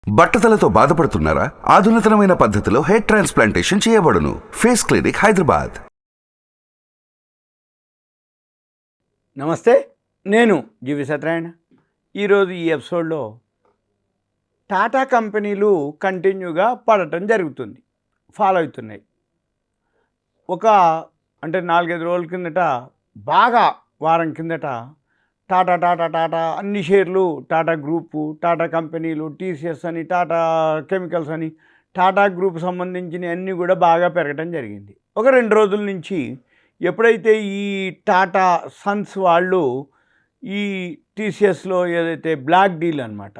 బట్టతలతో బాధపడుతున్నారా? ఆధునితనమైన పద్ధతిలో hair transplantation చేయబడును. Face clinic, Hyderabad. నమస్తే, నేను జీవి సత్యనారాయణ. ఈరోజు ఈ ఎపిసోడ్లో టాటా కంపెనీలు కంటిన్యూగా పడటం జరుగుతుంది, ఫాలో అవుతున్నాయి. అంటే 4-5 రోజుల కిందట, బాగా వారం కిందట టాటా టాటా టాటా అన్ని షేర్లు, టాటా గ్రూపు, టాటా కంపెనీలు, టీసీఎస్ అని, టాటా కెమికల్స్ అని, టాటా గ్రూప్ సంబంధించిన అన్నీ కూడా బాగా పెరగటం జరిగింది. 2 రోజుల నుంచి ఎప్పుడైతే ఈ టాటా సన్స్ వాళ్ళు ఈ టీసీఎస్లో ఏదైతే బ్లాక్ డీల్ అనమాట,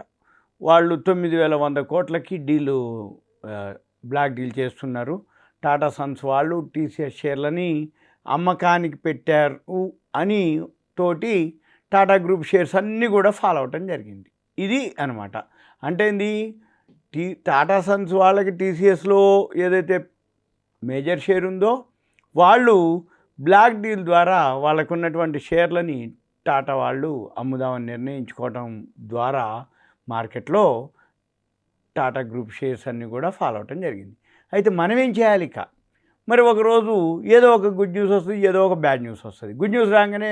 వాళ్ళు 9,100 కోట్లకి డీలు బ్లాక్ డీల్ చేస్తున్నారు. టాటా సన్స్ వాళ్ళు టీసీఎస్ షేర్లని అమ్మకానికి పెట్టారు అని తోటి టాటా గ్రూప్ షేర్స్ అన్నీ కూడా ఫాలో అవటం జరిగింది. ఇది అనమాట. అంటే ఏంది, టాటా సన్స్ వాళ్ళకి టీసీఎస్లో ఏదైతే మేజర్ షేర్ ఉందో, వాళ్ళు బ్లాక్ డీల్ ద్వారా వాళ్ళకు ఉన్నటువంటి షేర్లని టాటా వాళ్ళు అమ్ముదామని నిర్ణయించుకోవటం ద్వారా మార్కెట్లో టాటా గ్రూప్ షేర్స్ అన్నీ కూడా ఫాలో అవటం జరిగింది. అయితే మనం ఏం చేయాలి? మరి ఒకరోజు ఏదో ఒక గుడ్ న్యూస్ వస్తుంది, ఏదో ఒక బ్యాడ్ న్యూస్ వస్తుంది. గుడ్ న్యూస్ రాగానే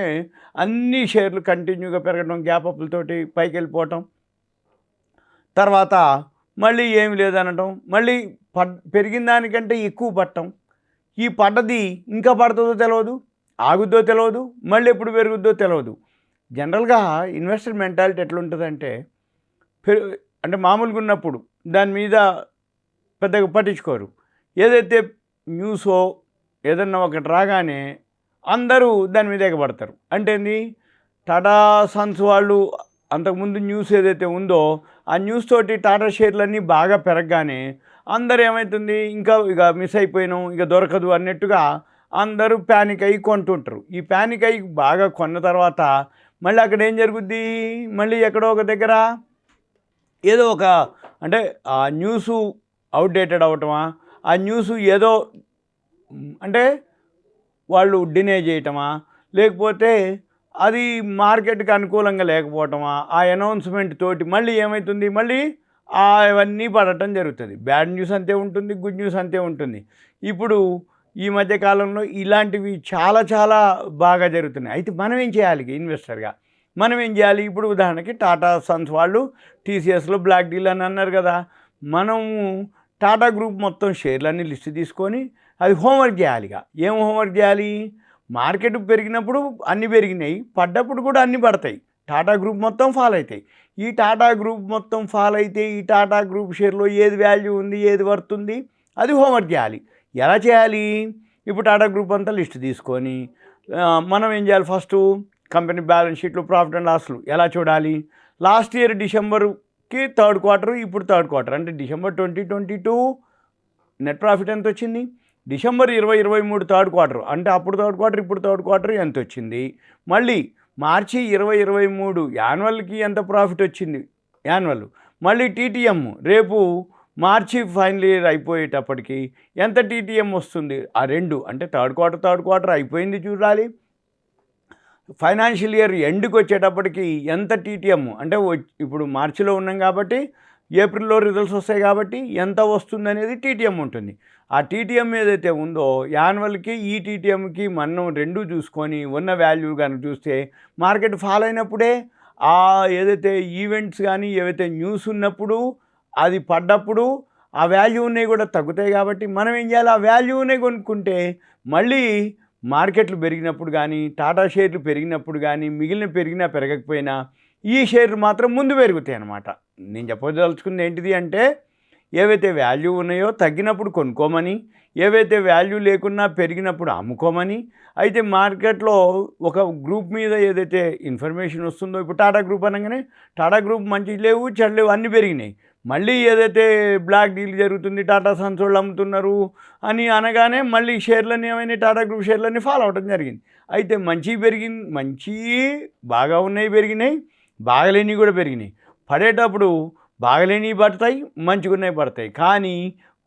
అన్ని షేర్లు కంటిన్యూగా పెరగడం, గ్యాప్ అప్లతోటి పైకి వెళ్ళిపోవటం, తర్వాత మళ్ళీ ఏమి లేదనటం, మళ్ళీ పెరిగిన దానికంటే ఎక్కువ పట్టడం. ఈ పడ్డది ఇంకా పడుతుందో తెలియదు, ఆగుద్దో తెలియదు, మళ్ళీ ఎప్పుడు పెరుగుద్దో తెలియదు. జనరల్గా ఇన్వెస్టర్ మెంటాలిటీ ఎట్లుంటుందంటే, అంటే మామూలుగా ఉన్నప్పుడు దాని మీద పెద్దగా పట్టించుకోరు. ఏదైతే న్యూసో ఏదన్నా ఒకటి రాగానే అందరూ దాని మీద ఎగబడతారు. అంటే ఏంది, టాటా సన్స్ వాళ్ళు అంతకుముందు న్యూస్ ఏదైతే ఉందో ఆ న్యూస్ తోటి టాటా షేర్లన్నీ బాగా పెరగగానే అందరూ ఏమవుతుంది, ఇక మిస్ అయిపోయినాం, ఇక దొరకదు అన్నట్టుగా అందరూ ప్యానిక్ అయ్యి కొంటుంటారు. ఈ ప్యానిక్ అయ్యి బాగా కొన్న తర్వాత మళ్ళీ అక్కడ ఏం జరుగుద్ది, మళ్ళీ ఎక్కడో ఒక దగ్గర ఏదో ఒక, అంటే ఆ న్యూసు అవుట్డేటెడ్ అవటమా, ఆ న్యూస్ ఏదో అంటే వాళ్ళు డినే చేయటమా, లేకపోతే అది మార్కెట్కి అనుకూలంగా లేకపోవటమా, ఆ అనౌన్స్మెంట్ తోటి మళ్ళీ ఏమవుతుంది, మళ్ళీ అవన్నీ పడటం జరుగుతుంది. బ్యాడ్ న్యూస్ అంతే ఉంటుంది, గుడ్ న్యూస్ అంతే ఉంటుంది. ఇప్పుడు ఈ మధ్యకాలంలో ఇలాంటివి చాలా చాలా బాగా జరుగుతున్నాయి. అయితే మనం ఏం చేయాలి ఇన్వెస్టర్గా? మనం ఏం చేయాలి? ఇప్పుడు ఉదాహరణకి టాటా సన్స్ వాళ్ళు టీసీఎస్లో బ్లాక్ డీల్ అని అన్నారు కదా, మనము టాటా గ్రూప్ మొత్తం షేర్లన్నీ లిస్ట్ తీసుకొని అది హోంవర్క్ చేయాలి. ఏం హోంవర్క్ చేయాలి? మార్కెట్ పెరిగినప్పుడు అన్నీ పెరిగినాయి, పడ్డప్పుడు కూడా అన్నీ పడతాయి, టాటా గ్రూప్ మొత్తం ఫాల్ అవుతాయి. ఈ టాటా గ్రూప్ మొత్తం ఫాల్ అయితే ఈ టాటా గ్రూప్ షేర్లో ఏది వాల్యూ ఉంది, ఏది వర్త్ ఉంది, అది హోంవర్క్ చేయాలి. ఎలా చేయాలి? ఇప్పుడు టాటా గ్రూప్ అంతా లిస్ట్ తీసుకొని మనం ఏం చేయాలి? ఫస్ట్ కంపెనీ బ్యాలెన్స్ షీట్లు, ప్రాఫిట్ అండ్ లాస్లు ఎలా చూడాలి? లాస్ట్ ఇయర్ డిసెంబర్కి థర్డ్ క్వార్టర్, ఇప్పుడు థర్డ్ క్వార్టర్, అంటే డిసెంబర్ 2022 నెట్ ప్రాఫిట్ ఎంత వచ్చింది, డిసెంబర్ 2023 థర్డ్ క్వార్టర్, అంటే అప్పుడు థర్డ్ క్వార్టర్ ఇప్పుడు థర్డ్ క్వార్టర్ ఎంత వచ్చింది, మళ్ళీ మార్చి 2023 యాన్యువల్కి ఎంత ప్రాఫిట్ వచ్చింది యాన్యువల్, మళ్ళీ టీటీఎం రేపు మార్చి ఫైనల్ ఇయర్ అయిపోయేటప్పటికి ఎంత టీటీఎం వస్తుంది, ఆ రెండు, అంటే థర్డ్ క్వార్టర్ అయిపోయింది చూడాలి. ఫైనాన్షియల్ ఇయర్ ఎండ్కి వచ్చేటప్పటికి ఎంత టీటీఎం, అంటే ఇప్పుడు మార్చిలో ఉన్నాం కాబట్టి ఏప్రిల్లో రిజల్ట్స్ వస్తాయి కాబట్టి ఎంత వస్తుంది అనేది టీటీఎం ఉంటుంది. ఆ టీటీఎం ఏదైతే ఉందో యాన్యువల్కి ఈ టీటీఎంకి మనం రెండు చూసుకొని ఉన్న వాల్యూ కనుక చూస్తే మార్కెట్ ఫాల్ అయినప్పుడే ఆ ఏదైతే ఈవెంట్స్ కానీ ఏవైతే న్యూస్ ఉన్నప్పుడు అది పడ్డప్పుడు ఆ వాల్యూ ఉన్నాయి కూడా తగ్గుతాయి. కాబట్టి మనం ఏం చేయాలి? ఆ వాల్యూనే కొనుక్కుంటే మళ్ళీ మార్కెట్లు పెరిగినప్పుడు కానీ, టాటా షేర్లు పెరిగినప్పుడు కానీ, మిగిలిన పెరిగినా పెరగకపోయినా ఈ షేర్లు మాత్రం ముందు పెరుగుతాయి అన్నమాట. నేను చెప్పదలుచుకుంది ఏంటిది అంటే, ఏవైతే వాల్యూ ఉన్నాయో తగ్గినప్పుడు కొనుక్కోమని, ఏవైతే వాల్యూ లేకున్నా పెరిగినప్పుడు అమ్ముకోమని. అయితే మార్కెట్లో ఒక గ్రూప్ మీద ఏదైతే ఇన్ఫర్మేషన్ వస్తుందో, ఇప్పుడు టాటా గ్రూప్ అనగానే టాటా గ్రూప్ మంచి లేవు, చెడు లేవు, అన్నీ పెరిగినాయి. మళ్ళీ ఏదైతే బ్లాక్ డీల్ జరుగుతుంది, టాటా సన్స్ వాళ్ళు అమ్ముతున్నారు అని అనగానే మళ్ళీ షేర్లన్నీ ఏమైనా టాటా గ్రూప్ షేర్లన్నీ ఫాలో అవడం జరిగింది. అయితే మంచి బాగా ఉన్నాయి పెరిగినాయి, బాగలేనివి కూడా పెరిగినాయి. పడేటప్పుడు బాగలేనివి పడతాయి, మంచిగున్నవి పడతాయి. కానీ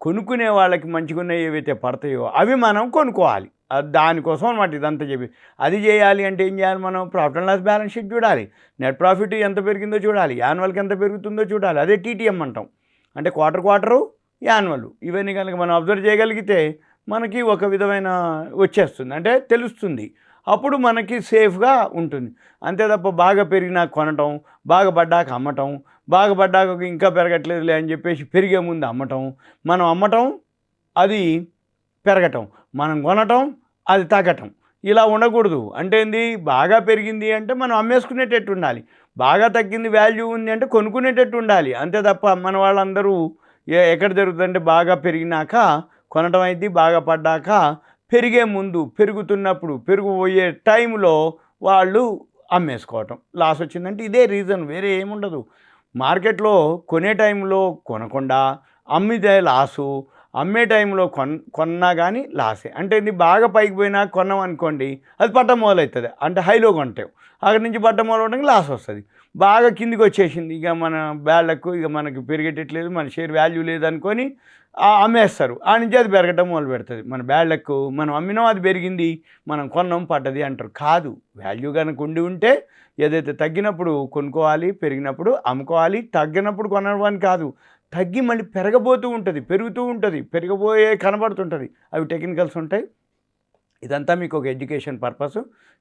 కొనుక్కునే వాళ్ళకి మంచిగున్నవి ఏవైతే పడతాయో అవి మనం కొనుక్కోవాలి. దానికోసం అనమాట ఇదంతా చెప్పి. అది చేయాలి అంటే ఏం చేయాలి? మనం profit and loss balance sheet చూడాలి, నెట్ ప్రాఫిట్ ఎంత పెరిగిందో చూడాలి, యాన్యువల్కి ఎంత పెరుగుతుందో చూడాలి. అదే టీటీఎం అంటాం. అంటే క్వార్టరు యాన్యువల్ ఇవన్నీ కనుక మనం అబ్జర్వ్ చేయగలిగితే మనకి ఒక విధమైన వచ్చేస్తుంది, అంటే తెలుస్తుంది. అప్పుడు మనకి సేఫ్గా ఉంటుంది. అంతే తప్ప బాగా పెరిగినా కొనటం, బాగా పడ్డాక అమ్మటం, బాగా పడ్డాక ఇంకా పెరగట్లేదులే అని చెప్పేసి పెరిగే ముందు అమ్మటం, మనం అమ్మటం అది పెరగటం, మనం కొనటం అది తగ్గటం, ఇలా ఉండకూడదు. అంటే ఏంది, బాగా పెరిగింది అంటే మనం అమ్మేసుకునేటట్టు ఉండాలి, బాగా తగ్గింది వాల్యూ ఉంది అంటే కొనుక్కునేటట్టు ఉండాలి. అంతే తప్ప మన వాళ్ళందరూ ఎక్కడ జరుగుతుందంటే బాగా పెరిగినాక కొనటం అయింది, బాగా పడ్డాక పెరిగే ముందు పెరుగుతున్నప్పుడు పెరిగిపోయే టైంలో వాళ్ళు అమ్మేసుకోవటం, లాస్ వచ్చిందంటే ఇదే రీజన్, వేరే ఏముండదు. మార్కెట్లో కొనే టైంలో కొనకుండా అమ్మితే లాసు, అమ్మే టైంలో కొన్నా కానీ లాసే. అంటే ఇది బాగా పైకి పోయినా కొన్నాం అనుకోండి, అది పట్టం మొదలవుతుంది, అంటే హైలో కొంటాం, అక్కడి నుంచి పట్టం మొదలవడానికి లాస్ వస్తుంది. బాగా కిందికి వచ్చేసింది, ఇక మన బ్యాళ్ళకు ఇక మనకి పెరిగేటట్లేదు, మన షేర్ వాల్యూ లేదనుకొని అమ్మేస్తారు, ఆ నుంచి అది పెరగటం మొదలు పెడుతుంది. మన బ్యాళ్ళకు మనం అమ్మినాం అది పెరిగింది, మనం కొన్నాం పడ్డది అంటారు. కాదు, వాల్యూ కనుక ఉండి ఉంటే ఏదైతే తగ్గినప్పుడు కొనుక్కోవాలి, పెరిగినప్పుడు అమ్ముకోవాలి, తగ్గినప్పుడు కొనడానికి కాదు, తగ్గి మళ్ళీ పెరగబోతూ ఉంటుంది, పెరుగుతూ ఉంటుంది, పెరగబోయే కనబడుతుంటుంది, అవి టెక్నికల్స్ ఉంటాయి. ఇదంతా మీకు ఒక ఎడ్యుకేషన్ పర్పస్,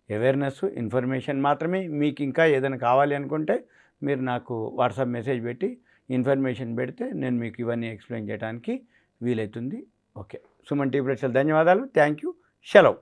అవేర్నెస్, ఇన్ఫర్మేషన్ మాత్రమే. మీకు ఇంకా ఏదైనా కావాలి అనుకుంటే మీరు నాకు వాట్సాప్ మెసేజ్ పెట్టి ఇన్ఫర్మేషన్ పెడితే నేను మీకు ఇవన్నీ ఎక్స్ప్లెయిన్ చేయడానికి వీలవుతుంది. ఓకే, సుమన్ టీవీ ప్రేక్షకులకు ధన్యవాదాలు. Thank you. సెలవు.